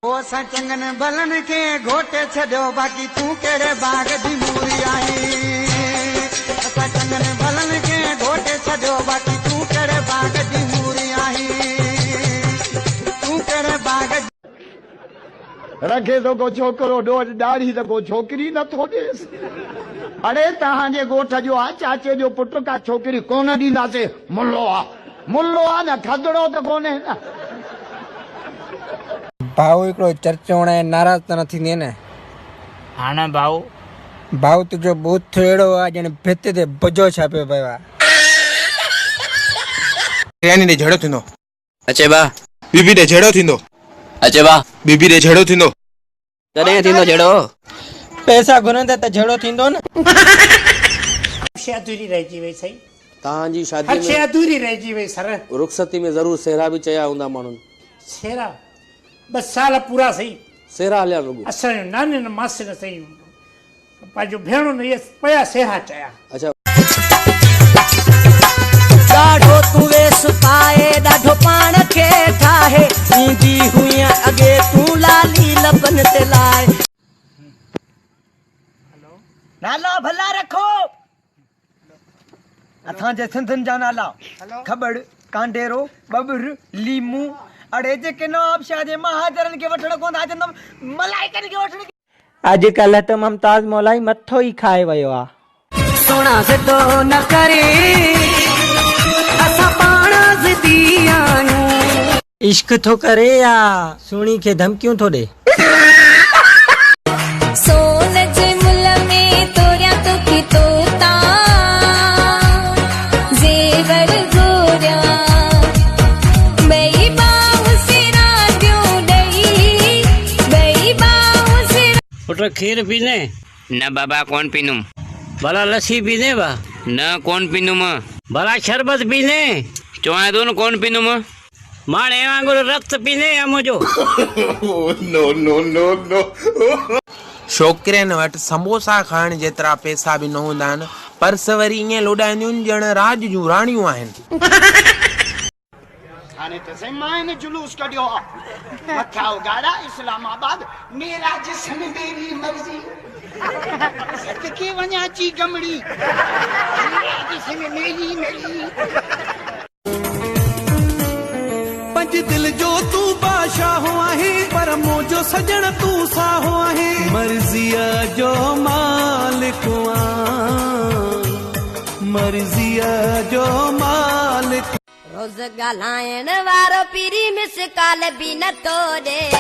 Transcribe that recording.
ओ असां चङनि भलनि खे घोटे छॾियो बाक़ी तूं कहिड़े बाग जी मूरी आई। असां चङनि भलनि खे घोटे छॾियो बाक़ी तूं कहिड़े बाग जी मूरी आई। तूं कहिड़े बाग रखे तो को छोकरो डोज दाढ़ी तो को छोकरी नथो ॾेसि। अरे तव्हांजे ॻोठ जो आहे चाचे जो पुट का छोकरी कोन ॾींदासीं। मुल्लो आहे न खदड़ो त कोन्हे न। भाऊ हिकिड़ो चर्चो हाणे नाराज़ त न थींदी न? हा न भाऊ तुंहिंजो बूथ अहिड़ो आहे ॼण भित ते बुजो छापियो पियो आहे। यानी ॾे झड़ो थींदो। अचे बा बीबी ॾे झड़ो थींदो। अचे बा बीबी ॾे झड़ो थींदो। कॾहिं थींदो झड़ो? पैसा घुरंदा त झड़ो थींदो न। शइ अधूरी रहिजी वई सही। तव्हांजी शादी हर शइ अधूरी रहिजी वई सर। रुखसती में ज़रूर सेहरा बि चया हूंदा माण्हुनि। सेहरा 2 साल पूरा सही सेहरा हलिया रुगो। असांजो नानी न मासी न सही पंहिंजो भेणो न इहे पया सेहरा चया। अच्छा ॾाढो तूं वेस पाए ॾाढो पाण खे ठाहे ईंदी हुई अॻे तूं लाली लबन ते लाए। नाला भला रखो। असांजे सिंधियुनि जा नाला खबड़, कांडेरो, बबुर, लीमू। अड़े जेके नवाब शाह जे महाजरनि खे वठण कोन था अचनि मलाइकनि खे वठण। अॼुकल्ह त मुमताज़ मौलाई मथो ई खाए वियो आहे। सोना ज़िदो न करे असां पाण ज़िदी आहियूं। इश्क थो करे या सुणी खे धमकियूं थो ॾे? सोन जे मुल में तोरिया तो की तोता ज़ेवर गोरिया बई बाहु सिरा दियो ॾई बई बाहु सिरा। पुट खीर पीने? न बाबा कौन पीनूम। भला लस्सी पीने बा? न कौन पीनूम। भला शरबत पीने? चवां थो न कौन पीनूम। माणे वांगुरु रक्त पीने या मुंहिंजो? नो। छोकिरनि वटि समोसा खाइण जेतिरा पैसा बि न हूंदा आहिनि, पर्स वरी ईअं लोॾाईंदियूं ॼण राज जूं राणियूं आहिनि। हाणे त मां जुलूस कढियो आहे मथा उगाड़ा इस्लामाबाद मेरा जिस्म मेरी मर्जी सदके वञा ची गमड़ी मेरा जिस्म मेरी पंज दिल जो तू बादशाह आहे पर मुंहिंजो सजण तू साहो आहे। मर्ज़ीअ जो मालिक मर्ज़ीअ जो मालिक। रोज़ ॻाल्हाइण वारो पीरी मिस काल बि नथो ॾे।